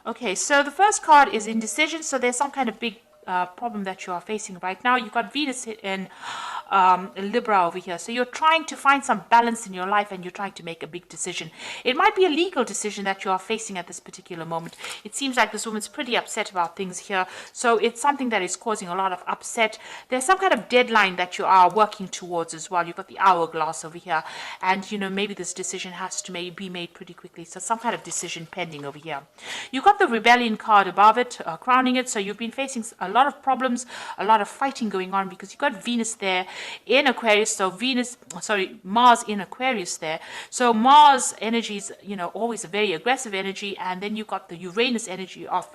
Okay, so the first card is indecision. So there's some kind of big problem that you are facing right now. You've got Venus in Libra over here. So you're trying to find some balance in your life and you're trying to make a big decision. It might be a legal decision that you are facing at this particular moment. It seems like this woman's pretty upset about things here. So it's something that is causing a lot of upset. There's some kind of deadline that you are working towards as well. You've got the hourglass over here. And, you know, maybe this decision has to be made pretty quickly. So some kind of decision pending over here. You've got the rebellion card above it, crowning it. So you've been facing a lot of problems, a lot of fighting going on because you've got Venus there in Aquarius. So Mars in Aquarius there. So Mars energy is, you know, always a very aggressive energy. And then you've got the Uranus energy of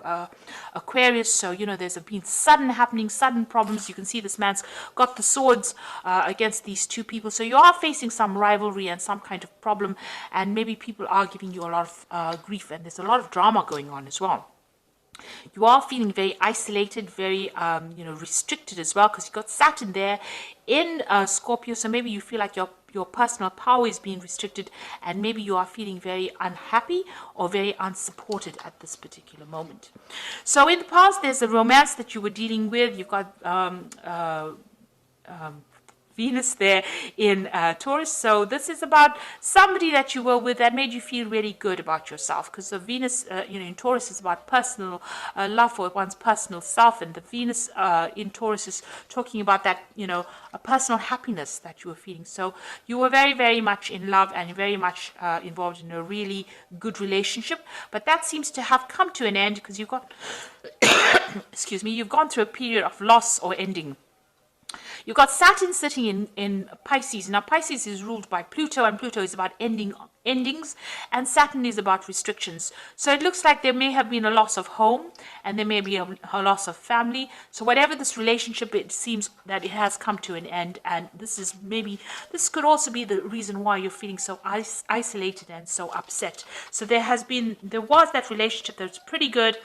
Aquarius. So, you know, there's been sudden problems. You can see this man's got the swords against these two people. So you are facing some rivalry and some kind of problem. And maybe people are giving you a lot of grief. And there's a lot of drama going on as well. You are feeling very isolated, very restricted as well, because you've got Saturn there in Scorpio. So maybe you feel like your personal power is being restricted, and maybe you are feeling very unhappy or very unsupported at this particular moment. So in the past, there's a romance that you were dealing with. You've got Venus there in Taurus. So this is about somebody that you were with that made you feel really good about yourself, because the Venus in Taurus is about personal love for one's personal self, and the Venus in Taurus is talking about that, you know, a personal happiness that you were feeling. So you were very, very much in love and very much involved in a really good relationship, but that seems to have come to an end because you've got excuse me, you've gone through a period of loss or ending. You've got Saturn sitting in Pisces. Now, Pisces is ruled by Pluto, and Pluto is about endings, and Saturn is about restrictions. So it looks like there may have been a loss of home, and there may be a loss of family. So whatever this relationship, it seems that it has come to an end, and this could also be the reason why you're feeling so isolated and so upset. So there was that relationship that's pretty good.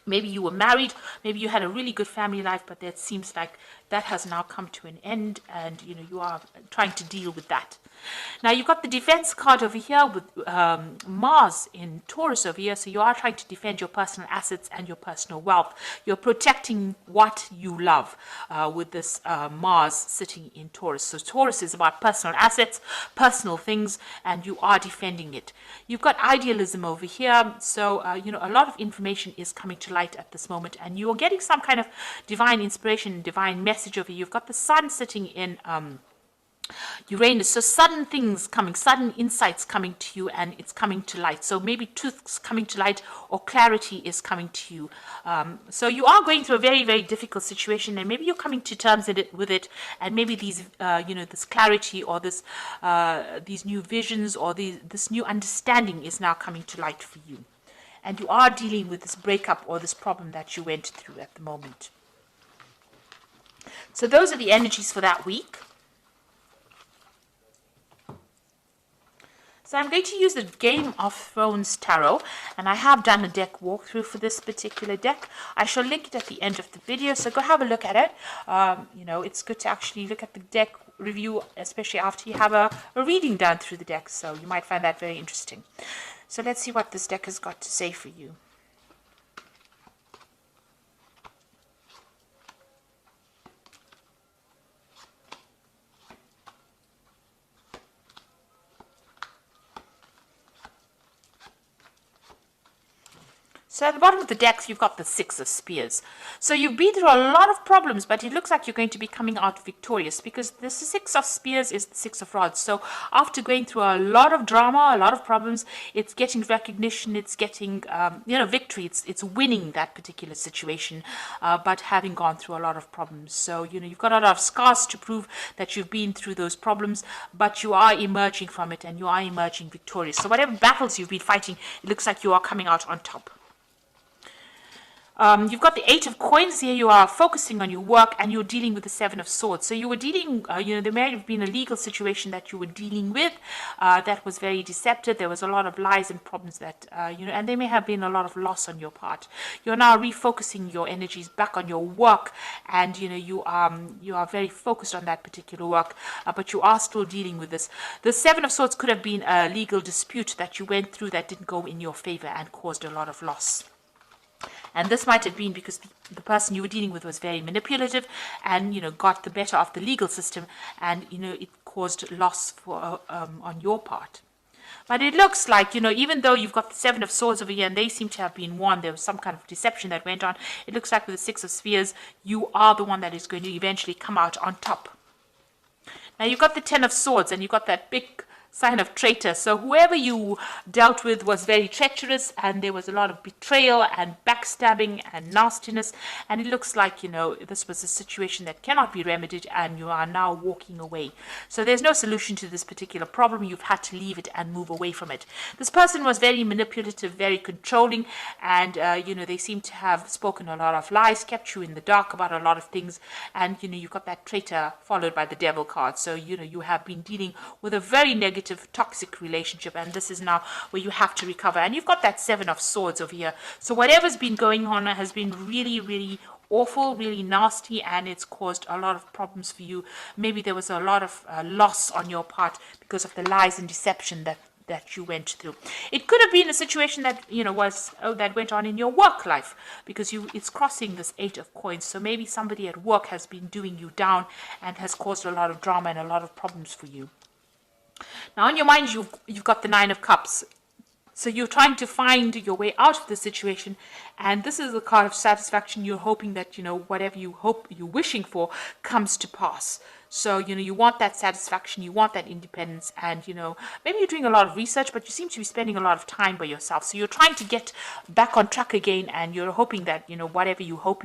Maybe you were married, maybe you had a really good family life, but it seems like that has now come to an end, and you know you are trying to deal with that. Now you've got the defense card over here with Mars in Taurus over here. So you are trying to defend your personal assets and your personal wealth. You're protecting what you love with this Mars sitting in Taurus. So Taurus is about personal assets, personal things, and you are defending it. You've got idealism over here. So, a lot of information is coming to light at this moment, and you're getting some kind of divine inspiration, divine message over here. You've got the sun sitting in Uranus. So sudden things coming, sudden insights coming to you, and it's coming to light. So maybe truth's coming to light or clarity is coming to you. So you are going through a very, very difficult situation, and maybe you're coming to terms with it, and maybe these, this clarity or these new visions or this new understanding is now coming to light for you. And you are dealing with this breakup or this problem that you went through at the moment. So those are the energies for that week. So I'm going to use the Game of Thrones Tarot, and I have done a deck walkthrough for this particular deck. I shall link it at the end of the video, so go have a look at it. It's good to actually look at the deck review, especially after you have a reading done through the deck, so you might find that very interesting. So let's see what this deck has got to say for you. So at the bottom of the deck, you've got the Six of Spears. So you've been through a lot of problems, but it looks like you're going to be coming out victorious, because the Six of Spears is the Six of Rods. So after going through a lot of drama, a lot of problems, it's getting recognition, it's getting, victory. It's winning that particular situation, but having gone through a lot of problems. So, you've got a lot of scars to prove that you've been through those problems, but you are emerging from it, and you are emerging victorious. So whatever battles you've been fighting, it looks like you are coming out on top. You've got the Eight of Coins here. You are focusing on your work, and you're dealing with the Seven of Swords. So you were dealing, there may have been a legal situation that you were dealing with that was very deceptive. There was a lot of lies and problems that, and there may have been a lot of loss on your part. You're now refocusing your energies back on your work, and, you are very focused on that particular work, but you are still dealing with this. The Seven of Swords could have been a legal dispute that you went through that didn't go in your favor and caused a lot of loss. And this might have been because the person you were dealing with was very manipulative and, got the better of the legal system, and, it caused loss for on your part. But it looks like, even though you've got the Seven of Swords over here and they seem to have been won, there was some kind of deception that went on. It looks like with the Six of Spheres, you are the one that is going to eventually come out on top. Now you've got the Ten of Swords and you've got that big sign of traitor. So whoever you dealt with was very treacherous, and there was a lot of betrayal and backstabbing and nastiness, and it looks like this was a situation that cannot be remedied and you are now walking away. So there's no solution to this particular problem. You've had to leave it and move away from it. This person was very manipulative, very controlling, and they seem to have spoken a lot of lies, kept you in the dark about a lot of things, and you've got that traitor followed by the devil card. So you have been dealing with a very negative toxic relationship, and this is now where you have to recover. And you've got that Seven of Swords over here. So whatever's been going on has been really, really awful, really nasty, and it's caused a lot of problems for you. Maybe there was a lot of loss on your part because of the lies and deception that you went through. It could have been a situation that that went on in your work life, because it's crossing this Eight of Coins. So maybe somebody at work has been doing you down and has caused a lot of drama and a lot of problems for you. Now, on your mind, you've got the Nine of Cups. So you're trying to find your way out of the situation, and this is the card of satisfaction. You're hoping that, whatever you're wishing for comes to pass. So, you want that satisfaction, you want that independence, and, maybe you're doing a lot of research, but you seem to be spending a lot of time by yourself. So you're trying to get back on track again, and you're hoping that, whatever you hope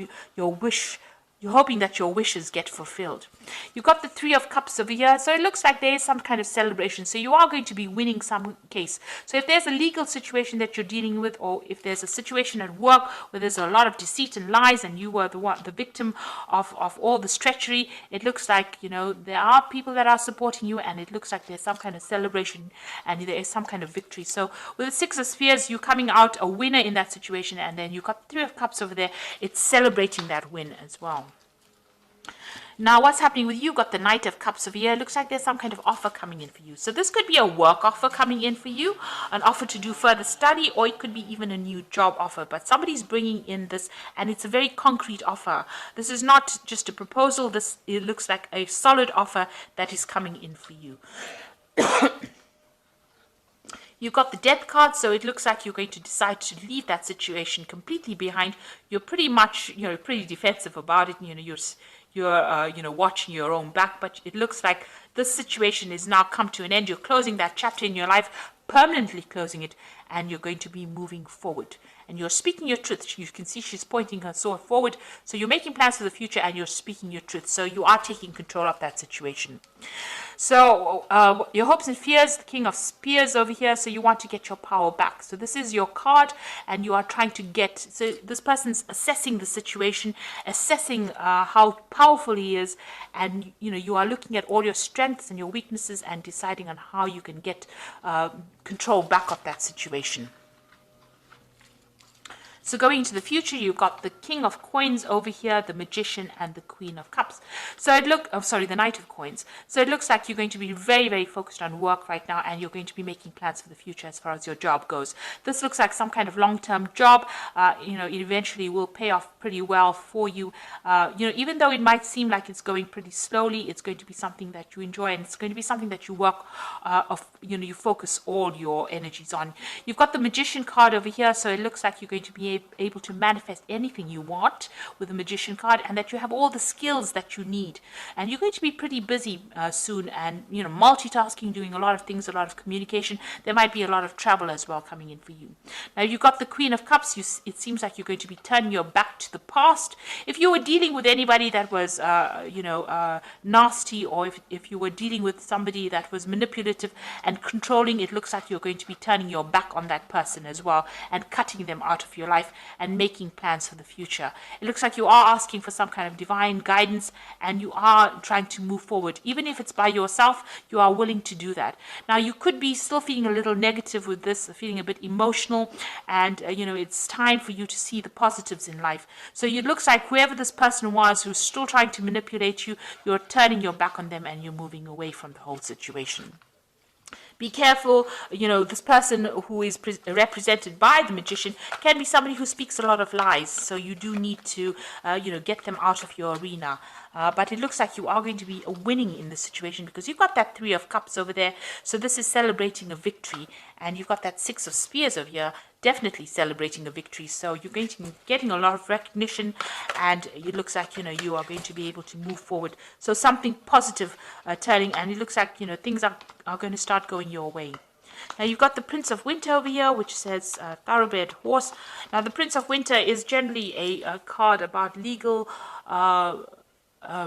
you're hoping that your wishes get fulfilled. You've got the Three of Cups over here, so it looks like there is some kind of celebration. So you are going to be winning some case. So if there's a legal situation that you're dealing with, or if there's a situation at work where there's a lot of deceit and lies, and you were the victim of all this treachery, it looks like, there are people that are supporting you, and it looks like there's some kind of celebration and there is some kind of victory. So with the Six of Spheres, you're coming out a winner in that situation, and then you've got the Three of Cups over there. It's celebrating that win as well. Now, what's happening with you? Got the Knight of Cups over here. It looks like there's some kind of offer coming in for you. So this could be a work offer coming in for you, an offer to do further study, or it could be even a new job offer. But somebody's bringing in this, and it's a very concrete offer. This is not just a proposal. It looks like a solid offer that is coming in for you. You've got the Death card, so it looks like you're going to decide to leave that situation completely behind. You're pretty much, pretty defensive about it. You're watching your own back, but it looks like this situation is now come to an end. You're closing that chapter in your life, permanently closing it, and you're going to be moving forward. And you're speaking your truth. You can see she's pointing her sword forward. So you're making plans for the future, and you're speaking your truth. So you are taking control of that situation. So your hopes and fears, the King of Spears over here. So you want to get your power back. So this is your card, and you are trying to get. So this person's assessing the situation, assessing how powerful he is, and you are looking at all your strengths and your weaknesses and deciding on how you can get control back of that situation. So going into the future, you've got the King of Coins over here, the Magician, and the Queen of Cups. So the Knight of Coins. So it looks like you're going to be very, very focused on work right now, and you're going to be making plans for the future as far as your job goes. This looks like some kind of long-term job. It eventually will pay off pretty well for you. Even though it might seem like it's going pretty slowly, it's going to be something that you enjoy, and it's going to be something that you work you focus all your energies on. You've got the Magician card over here, so it looks like you're going to be able to manifest anything you want with the Magician card, and that you have all the skills that you need, and you're going to be pretty busy soon, and multitasking, doing a lot of things, a lot of communication. There might be a lot of travel as well coming in for you. Now you've got the Queen of Cups. It seems like you're going to be turning your back to the past. If you were dealing with anybody that was nasty, or if you were dealing with somebody that was manipulative and controlling, it looks like you're going to be turning your back on that person as well, and cutting them out of your life and making plans for the future. It looks like you are asking for some kind of divine guidance, and you are trying to move forward. Even if it's by yourself, you are willing to do that. Now you could be still feeling a little negative with this, feeling a bit emotional, and it's time for you to see the positives in life. So it looks like whoever this person was who's still trying to manipulate you, you're turning your back on them and you're moving away from the whole situation. Be careful, this person who is represented by the magician can be somebody who speaks a lot of lies. So you do need to, get them out of your arena. But it looks like you are going to be winning in this situation because you've got that 3 of Cups over there. So this is celebrating a victory. And you've got that 6 of Spears over here, definitely celebrating a victory. So you're going to be getting a lot of recognition, and it looks like, you are going to be able to move forward. So something positive turning, and it looks like, things are going to start going your way. Now you've got the Prince of Winter over here, which says thoroughbred horse. Now the Prince of Winter is generally a card about legal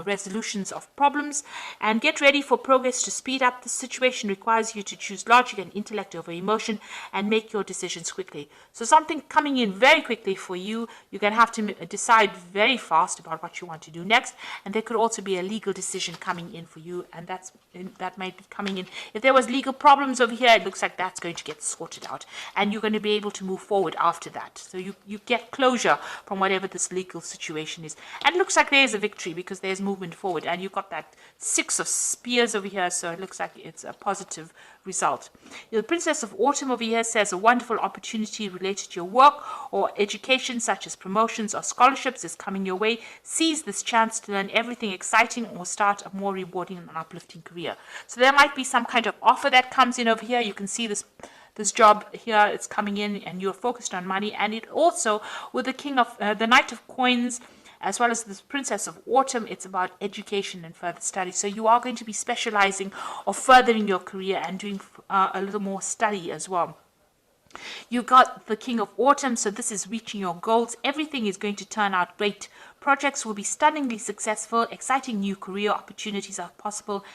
resolutions of problems, and get ready for progress to speed up. The situation requires you to choose logic and intellect over emotion and make your decisions quickly. So something coming in very quickly for you. You're going to have to decide very fast about what you want to do next, and there could also be a legal decision coming in for you, and that might be coming in. If there was legal problems over here, it looks like that's going to get sorted out, and you're going to be able to move forward after that. So you get closure from whatever this legal situation is, and it looks like there's a victory because there's movement forward, and you've got that 6 of Spears over here, so it looks like it's a positive result. The Princess of Autumn over here says a wonderful opportunity related to your work or education, such as promotions or scholarships, is coming your way. Seize this chance to learn everything exciting or start a more rewarding and uplifting career. So there might be some kind of offer that comes in over here. You can see this job here, it's coming in, and you're focused on money. And it also, with the Knight of Coins, as well as the Princess of Autumn, it's about education and further study. So you are going to be specializing or furthering your career and doing a little more study as well. You got the King of Autumn, so this is reaching your goals. Everything is going to turn out great. Projects will be stunningly successful. Exciting new career opportunities are possible,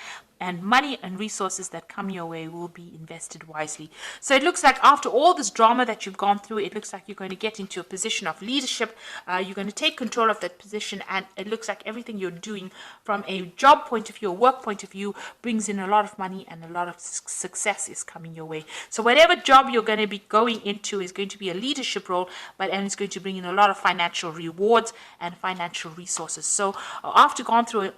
and money and resources that come your way will be invested wisely. So it looks like after all this drama that you've gone through, it looks like you're going to get into a position of leadership. You're going to take control of that position, and it looks like everything you're doing from a job point of view, a work point of view, brings in a lot of money, and a lot of success is coming your way. So whatever job you're going to be going into is going to be a leadership role, and it's going to bring in a lot of financial rewards and financial resources. So after going through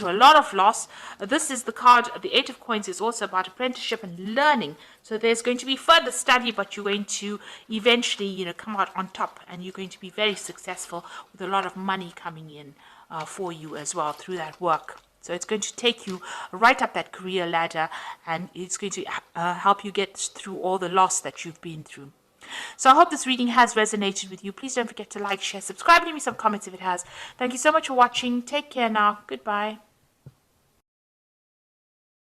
a lot of loss, this is the card. The 8 of Coins is also about apprenticeship and learning. So there's going to be further study, but you're going to eventually, come out on top, and you're going to be very successful with a lot of money coming in for you as well through that work. So it's going to take you right up that career ladder, and it's going to help you get through all the loss that you've been through. So I hope this reading has resonated with you. Please don't forget to like, share, subscribe, leave me some comments if it has. Thank you so much for watching. Take care now. Goodbye.